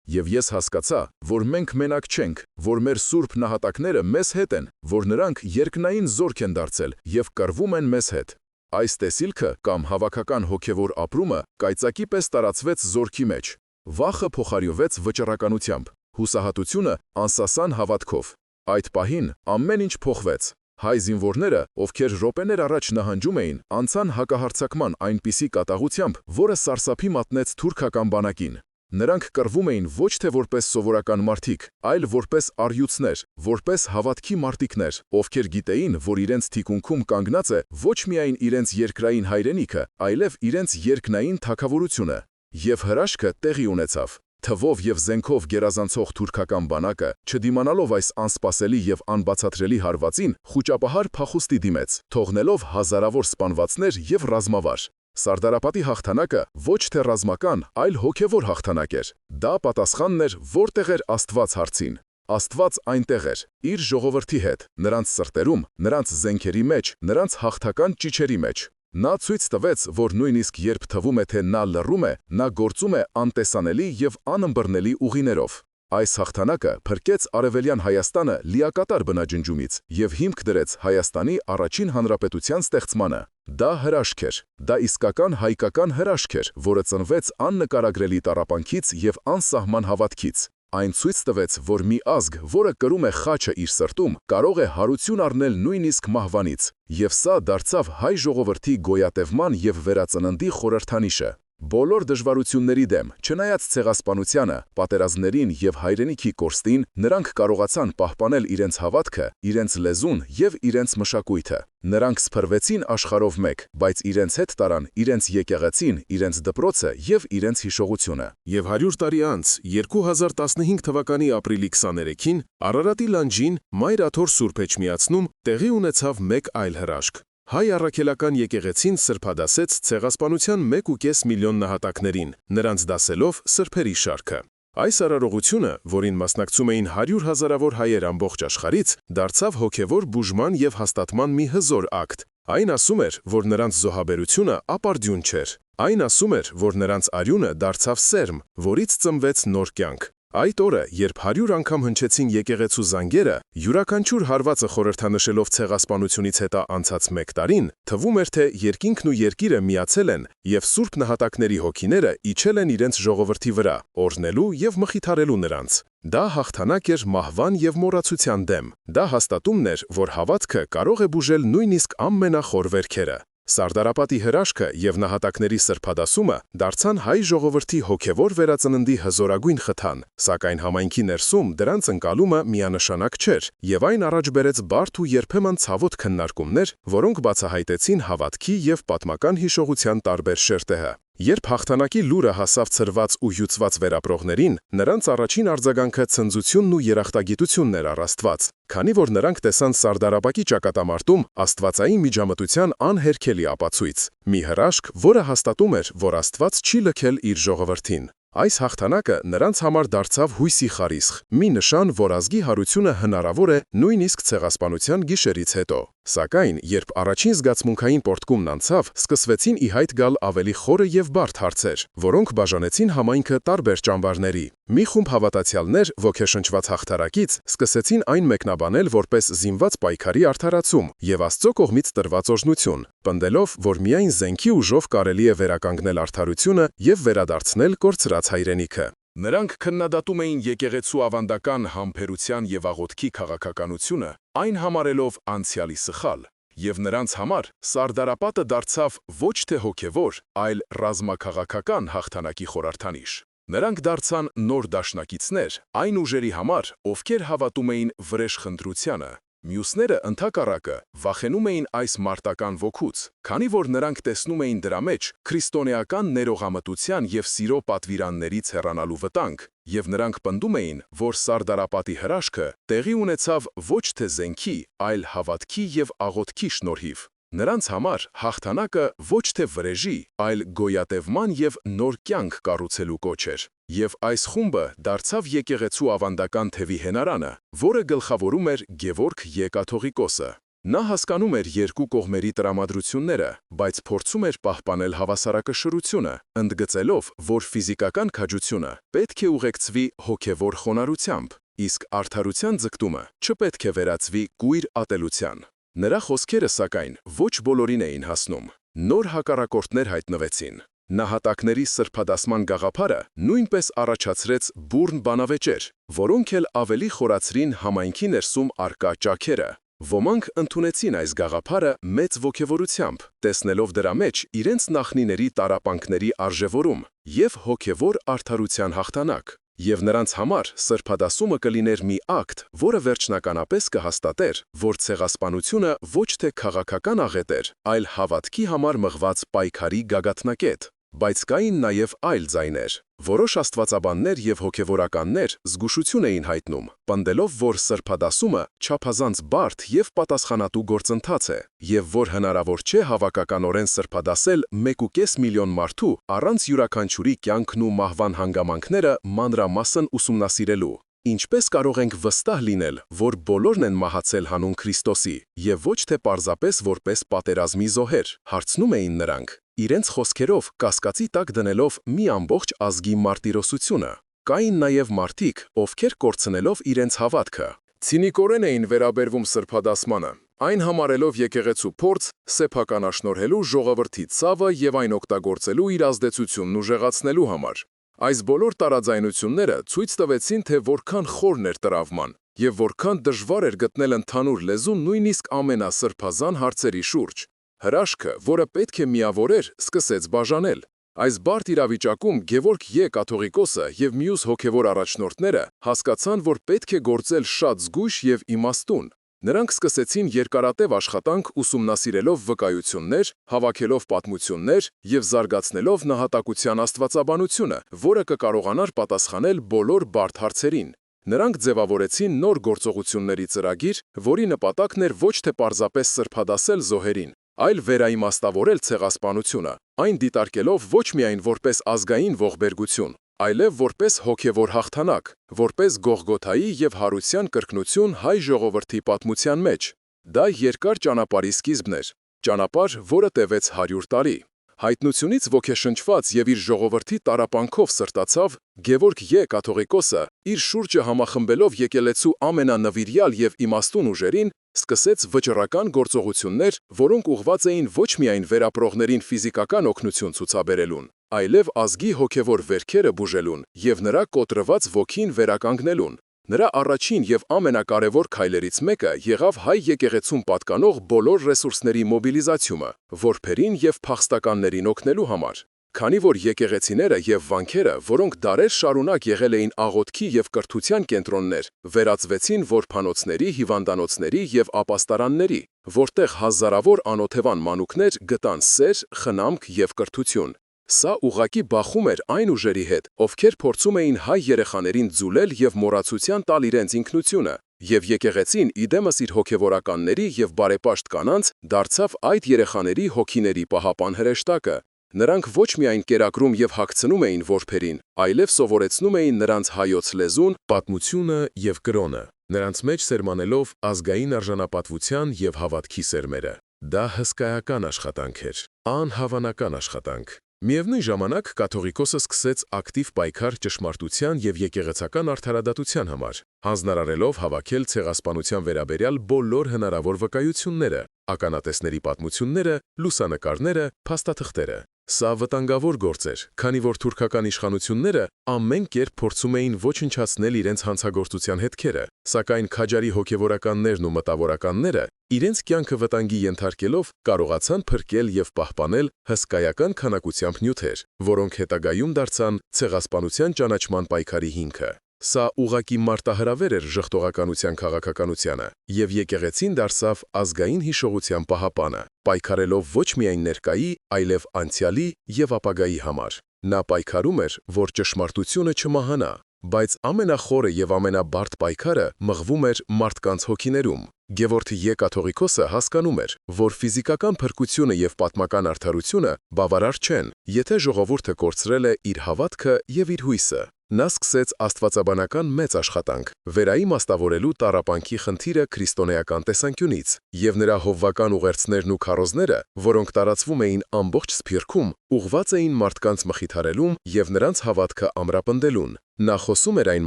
Եվ ես հասկացա, որ մենք մենակ չենք, որ մեր սուրբ նահատակները մեզ հետ են, որ նրանք երկնային զորք են դարձել և կռվում են մեզ հետ»։ Այս տեսիլքը կամ հավաքական հոգևոր ապրումը կայծակի պես տարածվեց զորքի մեջ։ Վախը փոխարինվեց վճռականությամբ, հուսահատությունը անսասան հավատքով։ Այդ պահին ամեն ինչ փոխվեց։ Հայ զինվորները, ովքեր րոպեներ առաջ նահանջում էին, անցան հակահարձակման այնպիսի կատաղությամբ, որը սարսափի մատնեց թուրքական բանակին։ Նրանք կռվում էին ոչ թե որպես սովորական մարդիկ, այլ որպես առյուծներ, որպես հավատքի մարտիկներ, ովքեր գիտեին, որ իրենց թիկունքում կանգնած է ոչ միայն իրենց երկրային հայրենիքը, այլև իրենց երկնային թագավորությունը։ Եվ հրաշքը տեղի ունեցավ։ Թվով և զենքով գերազանցող թուրքական բանակը, չդիմանալով այս անսպասելի և անբացատրելի հարվածին, խուճապահար փախուստի դիմեց, թողնելով հազարավոր սպանվածներ և ռազմավար։ Սարդարապատի հաղթանակը ոչ թե ռազմական, այլ հոգևոր հաղթանակ էր։ Դա պատասխանն էր որտեղ էր Աստված հարցին։ Աստված այնտեղ էր, իր ժողովրդի հետ, նրանց սրտերում, նրանց զենքերի մեջ, նրանց հաղթական ճիչերի մեջ։ Նա ցույց տվեց, որ նույնիսկ երբ թվում է, թե նա լռում է, նա գործում է անտեսանելի և անըմբռնելի ուղիներով։ Այս հաղթանակը փրկեց Արևելյան Հայաստանը լիակատար բնաջնջումից և հիմք դրեց Հայաստանի առաջին հանրապետության ստեղծմանը։ Դա հրաշք էր, դա իսկական հայկական հրաշք էր, որը ծնվեց աննկարագրելի տառապանքից և անսահման հավատքից։ Այն ցույց տվեց, որ մի ազգ, որը կրում է խաչը իր սրտում, կարող է հարություն առնել նույնիսկ մահվանից, եւ սա դարձավ հայ ժողովրդի գոյատևման եւ վերածննդի խորհրդանիշը։ Բոլոր դժվարությունների դեմ, չնայած ցեղասպանությանը, պատերազմներին եւ հայրենիքի կորստին, նրանք կարողացան պահպանել իրենց հավատքը, իրենց լեզուն եւ իրենց մշակույթը։ Նրանք սփռվեցին աշխարհով մեկ, բայց իրենց հետ տարան իրենց եկեղեցին, իրենց դպրոցը եւ իրենց հիշողությունը։ Եվ 100 տարի անց, 2015 թվականի ապրիլի 23-ին, Արարատի լանջին Մայր Աթոր Սուրբ Էջմիածնում տեղի ունեցավ մեկ այլ հրաշք։ Հայ առաքելական եկեղեցին սրբադասեց ցեղասպանության 1.5 միլիոն նահատակներին, նրանց դասելով սրբերի շարքը։ Այս արարողությունը, որին մասնակցում էին 100 հազարավոր հայեր ամբողջ աշխարհից, դարձավ հոգևոր բուժման եւ հաստատման մի հզոր ակտ։ Այն ասում էր, որ նրանց զոհաբերությունը ապարդյուն չէր։ Այն ասում էր, որ նրանց արյունը դարձավ սերմ, որից ծնվեց նոր կյանք։ Այդ օրը, երբ 100 անգամ հնչեցին եկեղեցու զանգերը, յուրաքանչյուր հարվածը խորհրդանշելով ցեղասպանությունից հետո անցած 1 տարին, թվում էր, թե երկինքն ու երկիրը միացել են եւ սուրբ նահատակների հոգիները իջել են իրենց ժողովրդի վրա, օրհնելու եւ մխիթարելու նրանց։ Դա հաղթանակ էր մահվան եւ մոռացության դեմ։ Դա հաստատումն էր, որ հավատքը կարող է բուժել նույնիսկ ամենախոր վերքերը։ Սարդարապատի հրաշքը եւ նահատակների սրբադասումը դարձան հայ ժողովրդի հոգևոր վերածննդի հզորագույն խթան, սակայն համայնքի ներսում դրանց ընկալումը միանշանակ չէր, եւ այն առաջ բերեց բարդ ու երբեմն ցավոտ քննարկումներ, որոնք բացահայտեցին հավատքի եւ պատմական հիշողության տարբեր շերտերը։ Երբ հաղթանակի լուրը հասավ ցրված ու հյուծված վերապրողներին, նրանց առաջին արձագանքը ցնծությունն ու երախտագիտությունն էր առ Աստված, քանի որ նրանք տեսան Սարդարապակի ճակատամարտում աստվածային միջամտության անհերքելի ապացույց, մի հրաշք, որը հաստատում էր, որ Աստված չի լքել իր ժողովրդին։ Այս հաղթանակը նրանց համար դարձավ հույսի խարիսխ, մի նշան, որ ազգի հարությունը հնարավոր է նույնիսկ ցեղասպանության գիշերից հետո։ Սակայն, երբ առաջին զգացմունքային պոռթկումն անցավ, սկսվեցին ի հայտ գալ ավելի խորը եւ բարդ հարցեր, որոնք բաժանեցին համայնքը տարբեր ճամբարների։ Մի խումբ հավատացյալներ, ոգեշնչված հաղթարակից, սկսեցին այն մեկնաբանել որպես զինված պայքարի արդարացում եւ Աստծո կողմից տրված օրհնություն, պնդելով, որ միայն զենքի ուժով կարելի է վերականգնել արդարությունը եւ վերադարձնել կորցրած հայրենիքը։ Նրանք քննադատում էին եկեղեցու ավանդական համբերության եւ աղոթքի քաղաքականությունը, այն համարելով անցյալի սխալ, եւ նրանց համար Սարդարապատը դարձավ ոչ թե հոգևոր, այլ ռազմաքաղաքական հաղթանակի խորհրդանիշ։ Նրանք դարձան նոր դաշնակիցներ այն ուժերի համար, ովքեր հավատում էին վրեժխնդրությանը։ Մյուսները ընդհակառակը վախենում էին այս մարտական ոգուց, քանի որ նրանք տեսնում էին դրա մեջ քրիստոնեական ներողամտության եւ սիրո պատվիրաններից հեռանալու վտանգ, եւ նրանք պնդում էին, որ Սարդարապատի հրաշքը տեղի ունեցավ ոչ թե զենքի, այլ հավատքի եւ աղոթքի շնորհիվ։ Նրանց համար հաղթանակը ոչ թե վրեժի, այլ գոյատևման եւ նոր կյանք կառուցելու կոչ էր։ Եվ այս խումբը դարձավ եկեղեցու ավանդական թևի հենարանը, որը գլխավորում էր Գևորգ Եկաթողիկոսը։ Նա հասկանում էր երկու կողմերի տրամադրությունները, բայց փորձում էր պահպանել հավասարակշռությունը, ընդգծելով, որ ֆիզիկական քաջությունը պետք է ուղեկցվի հոգևոր խոնարհությամբ, իսկ արդարության ձգտումը չպետք է վերածվի կույր ատելության։ Նրա խոսքերը, սակայն, ոչ բոլորին էին հասնում։ Նոր հակառակորդներ հայտնվեցին։ Նահատակների սրբադասման գաղափարը նույնպես առաջացրեց բուռն բանավեճեր, որոնք էլ ավելի խորացրին համայնքի ներսում առկա ճաքերը։ Ոմանք ընդունեցին այս գաղափարը մեծ ոգևորությամբ, տեսնելով դրա մեջ իրենց նախնիների տառապանքների արժևորում եւ հոգևոր արդարության հաղթանակ։ Եվ նրանց համար սրբադասումը կլիներ մի ակտ, որը վերջնականապես կհաստատեր, որ ցեղասպանությունը ոչ թե քաղաքական աղետ էր, այլ հավատքի համար մղված պայքարի գագաթնակետ։ Բայց կային նաև այլ ձայներ։ Որոշ աստվածաբաններ եւ հոգևորականներ զգուշություն էին հայտնում, պնդելով, որ սրբադասումը չափազանց բարդ եւ պատասխանատու գործընթաց է, եւ որ հնարավոր չէ հավաքականորեն սրբադասել 1.5 միլիոն մարդու առանց յուրաքանչյուրի կյանքն ու մահվան հանգամանքները մանրամասն ուսումնասիրելու։ Ինչպես կարող ենք վստահ լինել, որ բոլորն են մահացել հանուն Քրիստոսի եւ ոչ թե պարզապես որպես պատերազմի զոհեր, հարցնում էին նրանք, իրենց խոսքերով կասկածի տակ դնելով մի ամբողջ ազգի մարտիրոսությունը։ Կային նաև մարդիկ, ովքեր կորցնելով իրենց հավատքը, ցինիկորեն էին վերաբերվում սրբադասմանը, այն համարելով եկեղեցու փորձ սեփականաշնորհելու ժողովրդի ցավը եւ այն օգտագործելու իր ազդեցությունն ուժեղացնելու համար։ Այս բոլոր տարաձայնությունները ցույց տվեցին, թե որքան խորն էր տրավման եւ որքան դժվար էր գտնել ընդհանուր լեզու նույնիսկ ամենասրբազան հարցերի շուրջ։ Հրաշքը, որը պետք է միավորեր, սկսեց բաժանել։ Այս բարդ իրավիճակում Գևորգ Ե. կաթողիկոսը եւ մյուս հոգեվոր առաջնորդները հասկացան, որ պետք է գործել շատ զգույշ եւ իմաստուն։ Նրանք սկսեցին երկարատև աշխատանք ուսումնասիրելով վկայություններ, հավաքելով պատմություններ եւ զարգացնելով նահատակության աստվածաբանությունը, որը կկարողանար պատասխանել բոլոր բարդ հարցերին։ Նրանք ձևավորեցին նոր գործողությունների ծրագիր, որի նպատակն էր ոչ թե պարզապես սրբադասել զոհերին, այլ վերաիմաստավորել ցեղասպանությունը, այն դիտարկելով ոչ միայն որպես ազգային ողբերգություն, այլև որպես հոգևոր հաղթանակ, որպես Գողգոթայի եւ հարության կրկնություն հայ ժողովրդի պատմության մեջ։ Դա երկար ճանապարհի սկիզբն էր, ճանապարհ, որը տևեց 100 տարի։ Հայտնությունից ոգեշնչված եւ իր ժողովրդի տառապանքով սրտացավ, Գևորգ Ե. կաթողիկոսը իր շուրջը համախմբելով եկեղեցու ամենանվիրյալ եւ իմաստուն ուժերին, սկսեց վճռական գործողություններ, որոնք ուղղված էին ոչ միայն վերապրողներին ֆիզիկական օգնություն ցուցաբերելուն, այլև ազգի հոգևոր վերքերը բուժելուն եւ նրա կոտրված ոգին վերականգնելուն։ Նրա առաջին եւ ամենակարևոր քայլերից մեկը եղավ հայ եկեղեցուն պատկանող բոլոր ռեսուրսների մոբիլիզացումը, որբերին եւ փախստականներին օգնելու համար։ Քանի որ եկեղեցիները եւ վանքերը, որոնք դարեր շարունակ եղել էին աղոթքի եւ կրթության կենտրոններ, վերածվեցին որբանոցների, հիվանդանոցների եւ ապաստարանների, որտեղ հազարավոր անօթևան մանուկներ գտան սեր, խնամք եւ կրթություն։ Սա ուղղակի բախում էր այն ուժերի հետ, ովքեր փորձում էին հայ երեխաներին ձուլել եւ մոռացության տալ իրենց ինքնությունը, եւ եկեղեցին իդեմս իր հոգեվորականների եւ բարեպաշտ կանանց դարձավ այդ երեխաների հոգիների պահապան հրեշտակը։ Նրանք ոչ միայն կերակրում եւ հագցնում էին որբերին, այլև սովորեցնում էին նրանց հայոց լեզուն, պատմությունը եւ կրոնը, նրանց մեջ սերմանելով ազգային արժանապատվության եւ հավատքի սերմերը։ Դա հսկայական աշխատանք էր, անհավանական աշխատանք։ Միևնույն ժամանակ կաթողիկոսը սկսեց ակտիվ պայքար ճշմարտության եւ եկեղեցական արդարադատության համար, հանձնարարելով հավաքել ցեղասպանության վերաբերյալ բոլոր հնարավոր վկայությունները, ականատեսների պատմությունները, լուսանկարները, փաստաթղթերը։ Սա վտանգավոր գործ էր, քանի որ թուրքական իշխանությունները ամեն կերպ փորձում էին ոչնչացնել իրենց հանցագործության հետքերը, սակայն քաջարի հոգևորականներն ու մտավորականները իրենց կյանքը վտանգի ենթարկելով կարողացան փրկել եւ պահպանել հսկայական քանակությամբ նյութեր, որոնք հետագայում դարձան ցեղասպանության ճանաչման պայքարի հիմքը։ Սա ուղղակի մարտահրավեր էր ժխտողականության քաղաքականությանը, եւ եկեղեցին դարձավ ազգային հիշողության պահապանը, պայքարելով ոչ միայն ներկայի, այլև անցյալի եւ ապագայի համար։ Նա պայքարում էր, որ ճշմարտությունը չմահանա, բայց ամենախորը եւ ամենաբարդ պայքարը մղվում էր մարդկանց հոգիներում։ Գևորգ Ե. կաթողիկոսը հասկանում էր, որ ֆիզիկական փրկությունը եւ պատմական արդարությունը բավարար չեն, եթե ժողովուրդը կորցրել է իր հավատքը եւ իր հույսը։ Նա սկսեց աստվածաբանական մեծ աշխատանք, վերաիմաստավորելու տառապանքի խնդիրը քրիստոնեական տեսանկյունից, եւ նրա հովվական ուղերձներն ու քարոզները, որոնք տարածվում էին ամբողջ Սփյուռքում, ուղղված էին մարդկանց մխիթարելուն եւ նրանց հավատքը ամրապնդելուն։ Նա խոսում էր այն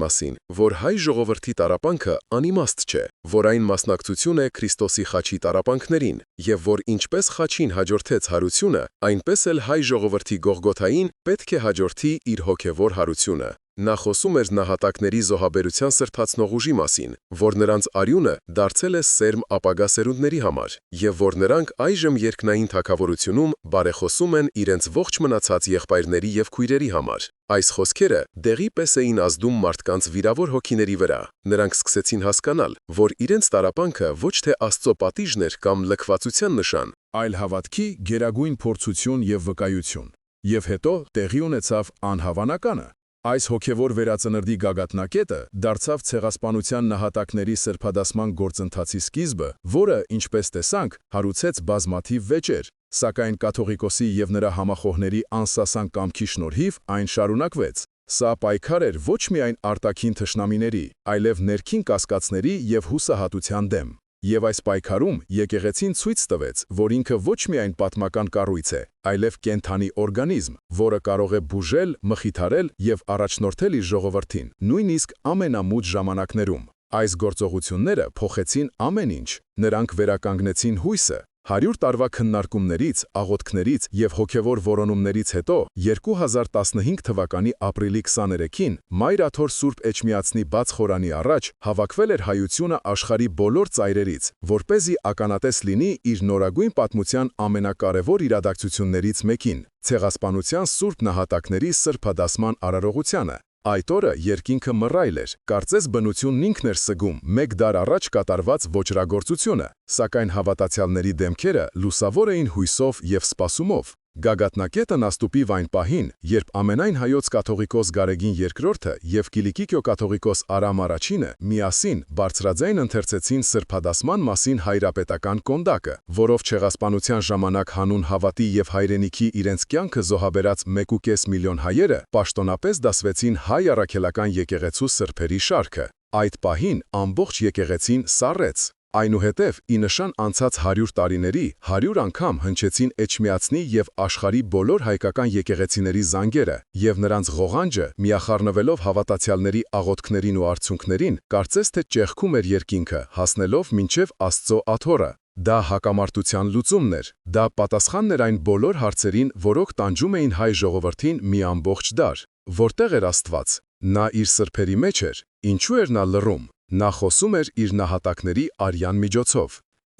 մասին, որ հայ ժողովրդի տառապանքը անիմաստ չէ, որ այն մասնակցություն է Քրիստոսի խաչի տառապանքներին, եւ որ ինչպես խաչին հաջորդեց հարությունը, այնպես էլ հայ ժողովրդի Գողգոթային պետք է հաջորդի իր հոգևոր հարությունը։ Նա խոսում էր նահատակների զոհաբերության սրբացնող ուժի մասին, որ նրանց արյունը դարձել է սերմ ապագա սերունդների համար, եւ որ նրանք այժմ երկնային թագավորությունում բարեխոսում են իրենց ողջ մնացած եղբայրների եւ քույրերի համար։ Այս խոսքերը դեղի պես էին ազդում մարդկանց վիրավոր հոգիների վրա։ Նրանք սկսեցին հասկանալ, որ իրենց տառապանքը ոչ թե Աստծո պատիժն էր կամ լքվածության նշան, այլ հավատքի գերագույն փորձություն եւ վկայություն։ Եվ հետո տեղի ունեցավ անհավանականը։ Այս հոգևոր վերածնրդի գագաթնակետը դարձավ ցեղասպանության նահատակների սրբադասման գործընթացի սկիզբը, որը, ինչպես տեսանք, հարուցեց բազմաթիվ վեճեր, սակայն կաթողիկոսի եւ նրա համախոհների անսասան կամքի շնորհիվ այն շարունակվեց։ Սա պայքար էր ոչ միայն արտաքին թշնամիների, այլև ներքին կասկածների եւ հուսահատության դեմ։ Եվ այս պայքարում եկեղեցին ցույց տվեց, որ ինքը ոչ միայն պատմական կառույց է, այլև կենդանի օրգանիզմ, որը կարող է բուժել, մխիթարել եւ առաջնորդել իր ժողովրդին, նույնիսկ ամենամութ ժամանակներում։ Այս գործողությունները փոխեցին ամեն ինչ։ Նրանք վերականգնեցին հույսը, 100 տարվա քննարկումներից, աղոթքներից և հոգևոր որոնումներից հետո 2015 թվականի ապրիլի 23-ին Մայր Աթոր Սուրբ Էջմիածնի բաց խորանի առաջ հավաքվել էր հայությունը աշխարհի բոլոր ծայրերից, որպեսզի ականատես լինի իր նորագույն պատմության ամենակարևոր իրադարձություններից մեկին՝ ցեղասպանության սուրբ նահատակների սրբադասման արարողությանը։ Այդ օրը երկինքը մռայլ էր, կարծես բնությունն ինքն էր սգում մեկ դար առաջ կատարված ոճրագործությունը, սակայն հավատացյալների դեմքերը լուսավոր էին հույսով և սպասումով։ Գագաթնակետն աստուպիվ այն պահին, երբ ամենայն հայոց կաթողիկոս Գարեգին II և Կիլիկիո կաթողիկոս Արամ I-ը միասին բարձրաձայն ընթերցեցին սրբադասման մասին հայրապետական կոնդակը, որով ցեղասպանության ժամանակ հանուն հավատի և հայրենիքի իրենց կյանքը զոհաբերած 1.5 միլիոն հայերը պաշտոնապես դասվեցին հայ առաքելական եկեղեցու սրբերի շարքը։ Այդ պահին ամբողջ եկեղեցին սառեց։ Այնուհետև, ի նշան անցած 100 տարիների, 100 անգամ հնչեցին Էջմիածնի և աշխարհի բոլոր հայկական եկեղեցիների զանգերը, և նրանց ղողանջը, միախառնվելով հավատացյալների աղոթքներին ու արցունքներին, կարծես թե ճեղքում էր երկինքը, հասնելով մինչև Աստծո աթոռը։ Դա հակամարտության լուծումն էր, դա պատասխանն էր այն բոլոր հարցերին, որոնք տանջում էին հայ ժողովրդին մի ամբողջ դար։ Որտեղ էր Աստված։ Նա իր սրբերի մեջ էր։ Ինչու էր նա լռում։ Նա խոսում էր իր նահատակների արյան միջոցով։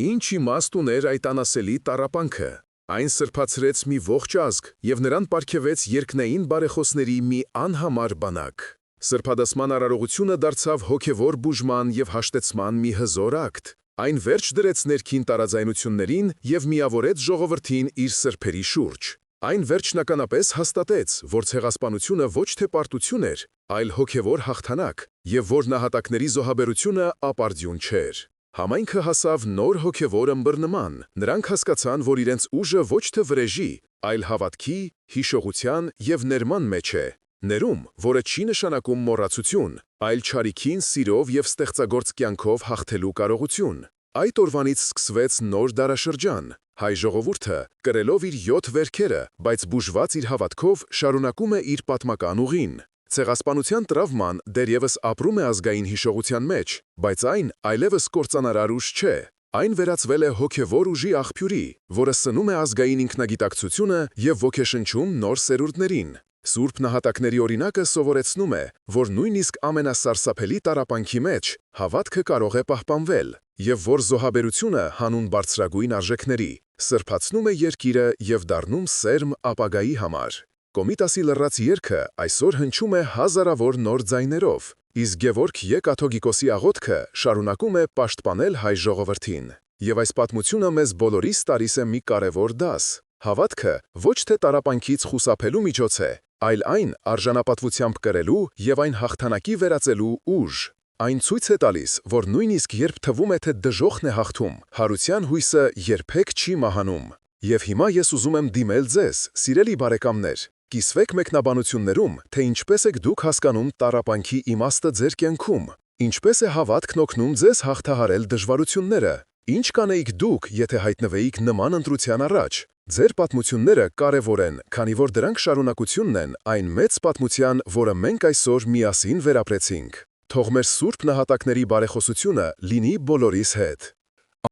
Ինչ իմաստ ուներ այդ անասելի տառապանքը։ Այն սրբացրեց մի ողջ ազգ և նրան պարգևեց երկնային բարեխոսների մի անհամար բանակ։ Սրբադասման արարողությունը դարձավ հոգևոր բուժման և հաշտեցման մի հզոր ակտ։ Այն վերջ դրեց ներքին տարաձայնություններին և միավորեց ժողովրդին իր սրբերի շուրջ։ Այն վերջնականապես հաստատեց, որ ցեղասպանությունը ոչ թե պարտություն էր, այլ հոգևոր հաղթանակ, և որ նահատակների զոհաբերությունը ապարդյուն չէր։ Համայնքը հասավ նոր հոգևոր ըմբռնման։ Նրանք հասկացան, որ իրենց ուժը ոչ թե վրեժի, այլ հավատքի, հիշողության և ներման մեջ է։ Ներում, որը չի նշանակում մոռացություն, այլ չարիքին սիրով և ստեղծագործ կյանքով հաղթելու կարողություն։ Այդ օրվանից սկսվեց նոր դարաշրջան։ Հայ ժողովուրդը, կրելով իր 7 վերքերը, բայց բուժված իր հավատքով, շարունակում է իր պատմական ուղին։ Ցեղասպանության տրավման դեռևս ապրում է ազգային հիշողության մեջ, բայց այն այլևս կործանարար ուժ չէ։ Այն վերածվել է հոգևոր ուժի աղբյուրի, որը սնում է ազգային ինքնագիտակցությունը և ոգեշնչում նոր սերունդներին։ Սուրբ նահատակների օրինակը սովորեցնում է, որ նույնիսկ ամենասարսափելի տառապանքի մեջ հավատքը կարող է պահպանվել, և որ զոհաբերությունը հանուն բարձրագույն արժեքների սրբացնում է երկիրը և դառնում սերմ ապագայի համար։ Կոմիտասի լռած երգը այսօր հնչում է հազարավոր նոր ձայներով, իսկ Գևորգ Ե. կաթողիկոսի աղոթքը շարունակում է պաշտպանել հայ ժողովրդին։ Եվ այս պատմությունը մեզ բոլորիս տալիս է մի կարևոր դաս։ Հավատքը ոչ թե տառապանքից խուսափելու միջոց է, այլ այն արժանապատվությամբ կրելու և այն հաղթանակի վերածելու ուժ։ Այն ցույց է տալիս, որ նույնիսկ երբ թվում է, թե դժոխքն է հաղթում, հարության հույսը երբեք չի մահանում։ Եվ հիմա ես ուզում եմ դիմել ձեզ, սիրելի բարեկամներ, կիսվեք մեկնաբանություններում, թե ինչպես եք դուք հասկանում տառապանքի իմաստը ձեր կյանքում, ինչպես է հավատքն օգնում ձեզ հաղթահարել դժվարությունները, ինչ կանեիք դուք, եթե հայտնվեիք նման ընտրության առաջ։ Ձեր պատմությունները կարևոր են, քանի որ դրանք շարունակությունն են այն մեծ պատմության, որը մենք այսօր միասին վերապրեցինք։ Թող մեր սուրբ նահատակների բարեխոսությունը լինի բոլորիս հետ։